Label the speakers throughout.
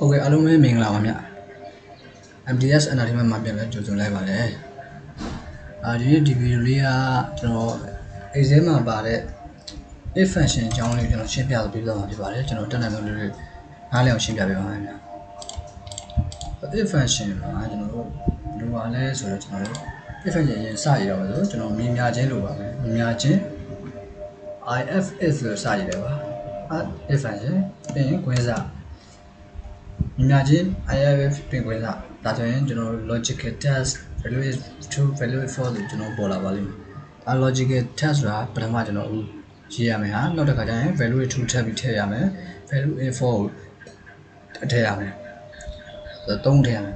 Speaker 1: Okay, alo mấy mình làm nhá. MDS anh ấy mà biết là chú chúng lại bảo đấy. Đi video là cho exam mà bảo đấy. If function trong này cho xem biểu biểu mà bảo đấy cho nó tên là nó hai lần xem biểu biểu mà nhá. If function mà cho nó đúng là lấy số cho nó. If function sai rồi cho nó mình nhà trên luôn mà mình nhà trên IFS rồi sai rồi ba. If function bên quan sát Imagine I have a thing with that. That's why logical test value true value for the bola volume. A logical test ra pratama ji ya mai ha not the kha value true tab bi the ya mai value a4 the ya mai so 3 the ya mai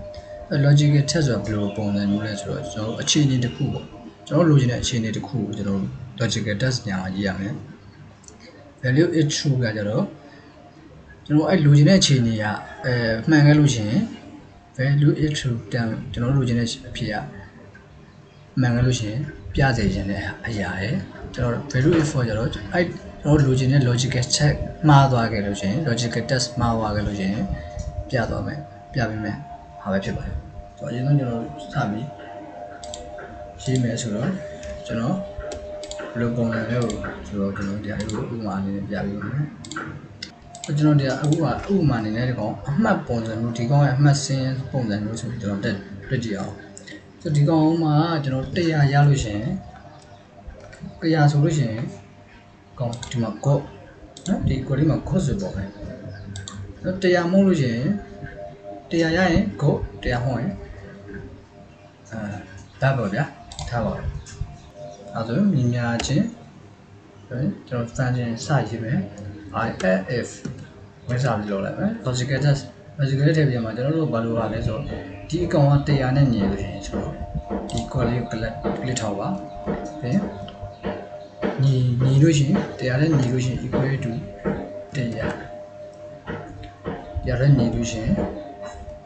Speaker 1: logical test ဆိုတော့ဘယ်လိုပုံစံမျိုးလဲဆိုတော့ကျွန်တော်အခြေအနေတစ်ခုပေါ့ကျွန်တော်လိုချင်တဲ့အခြေအနေတစ်ခုကိုကျွန်တော် logical test ညာမှာရေးရမယ် value is true ကကြတော့ကျွန်တော်အဲ့လိုချင်တဲ့အခြေအနေကမှန်ခဲ့လို့ရှိရင် value is true တန်ကျွန်တော်လိုချင်တဲ့အဖြစ်ကမှန်ခဲ့လို့ရှိရင်ပြစေချင်တဲ့အရာရယ်ကျွန်တော် value is false ကြတော့အဲ့ကျွန်တော်လိုချင်တဲ့ logical check မှားသွားခဲ့လို့ရှိရင် logical test မှားသွားခဲ့လို့ရှိရင်ပြသွားမယ်ပြပေးမယ်ဟာပဲဖြစ်ပါတယ်ဆိုတော့အရင်ဆုံးကျွန်တော်စပြီးရေးမယ်ဆိုတော့ကျွန်တော်ဘယ်လိုပုံစံမျိုးဆိုတော့ကျွန်တော်ဒီအရာကိုဥပမာအနေနဲ့ပြပေးပါမယ်ကျွန်တော်ဒီအခုဥပမာအနေနဲ့ဒီကောင်အမှတ်ပုံစံမျိုးဒီကောင်ရဲ့အမှတ်စင်းပုံစံမျိုးဆိုပြီးကျွန်တော်တွေ့ကြည့်အောင်ဆိုဒီကောင်မှာကျွန်တော်100ရလို့ရှိရင်100ဆိုလို့ရှိရင်ကောင်ဒီမှာကော့နော်ဒီကိုလေးမှာကော့ဆိုပေါ့ပဲနော်100မဟုတ်လို့ရှိရင်100ရရင်ကော့100ဟုတ်ရင်ဒါပေါ့ဗျာထားပါအဲဆိုမြင်များချင်းကျွန်တော်ဖန်ချင်းစရေးမယ်IF ဝင်စားပြီးလုပ်လိုက်မယ် logical test ထည့်ပြမှာကျွန်တော်တို့ဘာလို့ပါလဲဆိုတော့ဒီအကောင်က100နဲ့ညီလို့ရှိရင်ဆိုတော့ဒီ call လေးကို click ထောက်ပါပြီးညီလို့ရှိရင်100နဲ့ညီလို့ရှိရင် equal to 100နဲ့ညီလို့ရှိရင်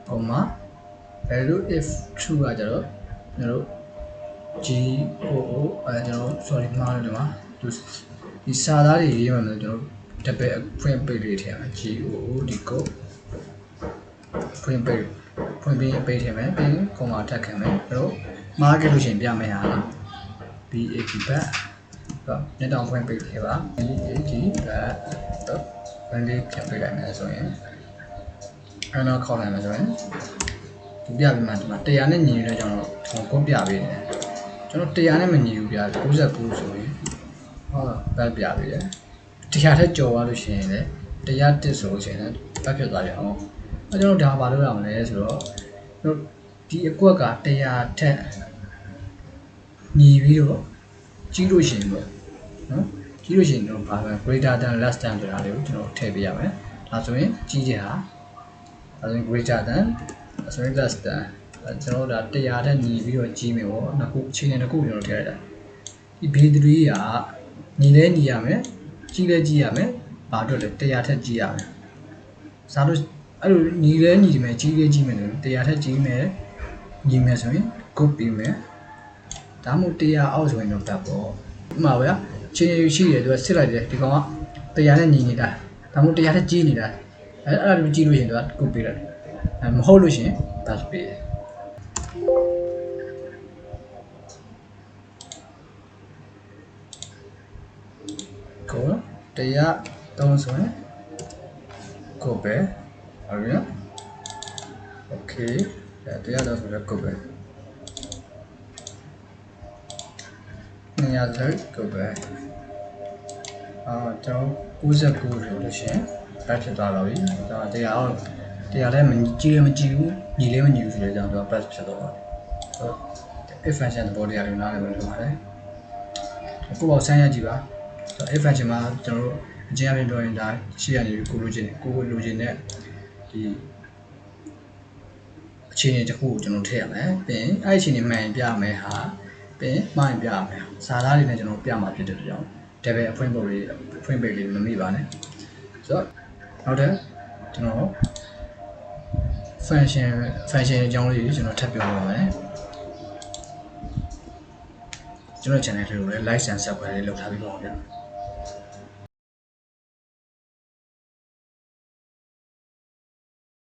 Speaker 1: ဟိုမှာ value if true ကကြတော့ကျွန်တော်တို့ GOO ကျွန်တော် sorry မှားတယ်ဒီမှာဒီစာသားတွေရေးမှလည်းကျွန်တော်တပည့်ဖွင့်ပိတ်လေးထည့်ရမယ် GOO ဒီကိုဖွင့်ပြီးပိတ်ထည့်မယ်ပြီးကွန်မာထပ်ခံမယ်အဲ့တော့မှားခဲ့လို့ရှိရင်ပြမယ်ဟာ BAT ဘတ်တော့ညတောင်ဖွင့်ပိတ်ထည့်ပါ BAT ဘတ်တော့ဘယ်လေးပြန်ပိတ်လိုက်မယ်ဆိုရင်အဲ့တော့ခေါက်လိုက်မယ်ဆိုရင်ဒီပြပြီးမှဒီမှာ100နဲ့ညီနေတဲ့ကြောင့်တော့ကိုပြပေးတယ်ကျွန်တော်100နဲ့မညီဘူးပြ99ဆိုရင်ဟုတ်ဘတ်ပြပေးတယ်100ထက်ကျော်သွားလို့ရှိရင်လည်း101ဆိုလို့ရှိရင်လည်းပတ်ဖြစ်သွားကြအောင်အဲကျွန်တော်ဒါဘာလို့ရမလဲဆိုတော့တို့ဒီအကွက်က100ထက်ညီပြီးတော့ကြီးလို့ရှိရင်ပေါ့နော်ကြီးလို့ရှိရင်တော့ဘာပဲ greater than less than ဆိုတာလေးကိုကျွန်တော်ထည့်ပေးရမယ်ဒါဆိုရင်ကြီးတဲ့ဟာဒါဆိုရင် greater than ဒါဆိုရင် less than ကျွန်တော်တို့ဒါ100ထက်ညီပြီးတော့ကြီးမယ်ပေါ့နှစ်ခုအခြေအနေတစ်ခုကျွန်တော်ထည့်လိုက်တာဒီ B3 ကညီလဲညီရမယ်ကြီးလဲကြီးရမယ်ဘာအတွက်လဲ100ထက်ကြီးရမယ်စားလို့အဲ့လိုညီလဲညီမယ်ကြီးလဲကြီးမယ်လို့100ထက်ကြီးမယ်ညီမယ်ဆိုရင် group ပြီးမယ်ဒါမှမဟုတ်100အောက်ဆိုရင်တော့တက်ပေါ့ဥပမာဗျာချင်းရှိတယ်သူကစစ်လိုက်တယ်ဒီကောင်က100နဲ့ညီနေတာဒါမှမဟုတ်100ထက်ကြီးနေတာအဲ့ဒါလိုကြီးလို့ရှိရင်သူက group ပြီးတယ်မဟုတ်လို့ရှိရင်ဒါဆိုပြီးကို103ဆိုရင်ကိုပဲဟုတ်ပြီနော် okay 103ဆိုရင်ကိုပဲ200ဆိုကိုပဲကျွန်တော်99ဆိုလို့ရှိရင်ပတ်ဖြစ်သွားတော့ပြီဒါ100အောက်100လည်းမကြီးလည်းမကြီးဘူးညီလည်းမညီဘူးဆိုတဲ့ကြောင့်တော့ plus ဖြစ်သွားပါတယ်ဆိုတော့ if function သဘောတရားတွေနားလည်လို့လုပ်ပါတယ်အခုပေါ့ဆန်းရကြည့်ပါif function မှာကျွန်တော်တို့အကျဉ်းအပြင်ပြောရင်ဒါရှေ့ကနေကိုလိုချင်တဲ့ဒီအခြေအနေတစ်ခုကိုကျွန်တော်ထည့်ရမယ်ပြီးရင်အဲ့အခြေအနေမှန်ရင်ပြမယ်ဟာပြီးရင်မှားရင်ပြမယ်စာသားတွေနဲ့ကျွန်တော်ပြမှာဖြစ်တဲ့ကြောင့် table အဖွင့်ပိတ်လေးမမိပါနဲ့ဆိုတော့နောက်တဲ့ကျွန်တော် function အကြောင်းလေးကျွန်တော်ထပ်ပြောပါမယ်ကျွန်တော် channel လေးကိုလည်း like and subscribe လေးလုပ်ထားပြီးပါဦးဗျာ